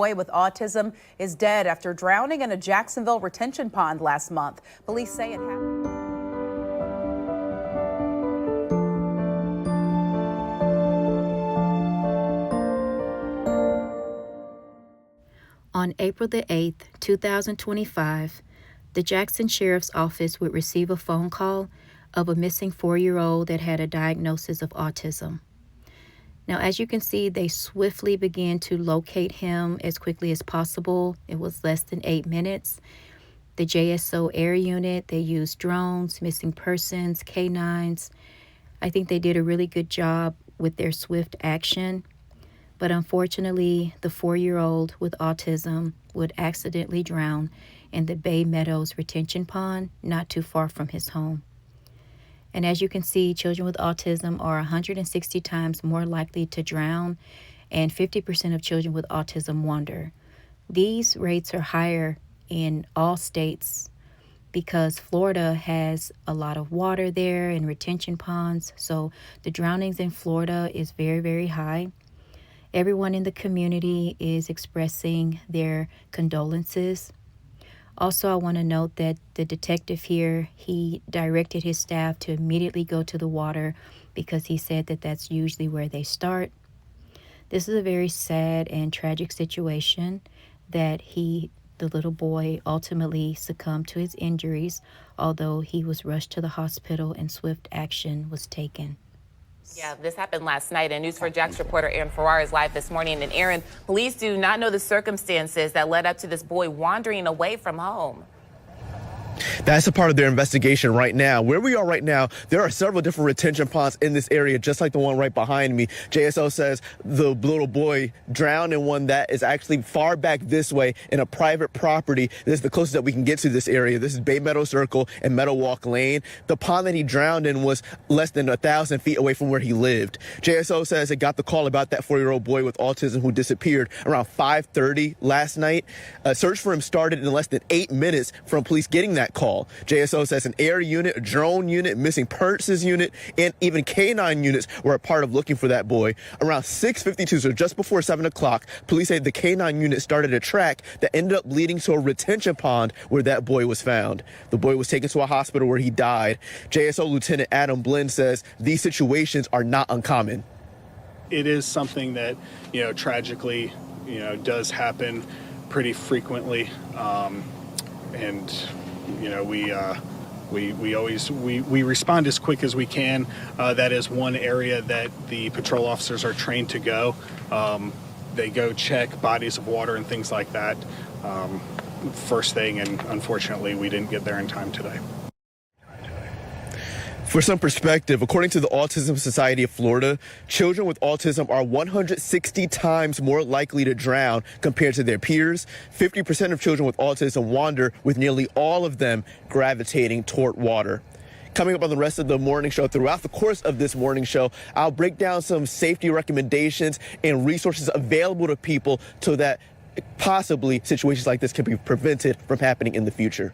boy with autism is dead after drowning in a Jacksonville retention pond last month. Police say it happened. On April the 8th, 2025, the Jackson Sheriff's Office would receive a phone call of a missing 4-year-old that had a diagnosis of autism. Now, as you can see, they swiftly began to locate him as quickly as possible. It was less than 8 minutes. The JSO air unit, they used drones, missing persons, canines. I think they did a really good job with their swift action. But unfortunately, the 4-year-old with autism would accidentally drown in the Baymeadows retention pond not too far from his home. And as you can see, children with autism are 160 times more likely to drown, and 50% of children with autism wander. These rates are higher in all states because Florida has a lot of water there and retention ponds, so the drownings in Florida is very, very high. Everyone in the community is expressing their condolences. Also, I want to note that the detective here, he directed his staff to immediately go to the water because he said that that's usually where they start. This is a very sad and tragic situation that the little boy, ultimately succumbed to his injuries, although he was rushed to the hospital and swift action was taken. Yeah, this happened last night, and News4 Jax reporter Aaron Farrar is live this morning. And Aaron, police do not know the circumstances that led up to this boy wandering away from home. That's a part of their investigation right now. Where we are right now, there are several different retention ponds in this area, just like the one right behind me. JSO says the little boy drowned in one that is actually far back this way in a private property. This is the closest that we can get to this area. This is Baymeadows Circle and Meadowwalk Lane. The pond that he drowned in was less than 1,000 feet away from where he lived. JSO says it got the call about that 4-year-old boy with autism who disappeared around 5:30 last night. A search for him started in less than 8 minutes from police getting that call. JSO says an air unit, a drone unit, missing persons unit, and even canine units were a part of looking for that boy. Around 6:52, so just before 7 o'clock, police say the canine unit started a track that ended up leading to a retention pond where that boy was found. The boy was taken to a hospital where he died. JSO Lieutenant Adam Blinn says these situations are not uncommon. It is something that, tragically, does happen pretty frequently. We respond as quick as we can. That is one area that the patrol officers are trained to go. They go check bodies of water and things like that first thing, and unfortunately we didn't get there in time today. For some perspective, according to the Autism Society of Florida, children with autism are 160 times more likely to drown compared to their peers. 50% of children with autism wander, with nearly all of them gravitating toward water. Coming up on the rest of the morning show, throughout the course of this morning show, I'll break down some safety recommendations and resources available to people so that possibly situations like this can be prevented from happening in the future.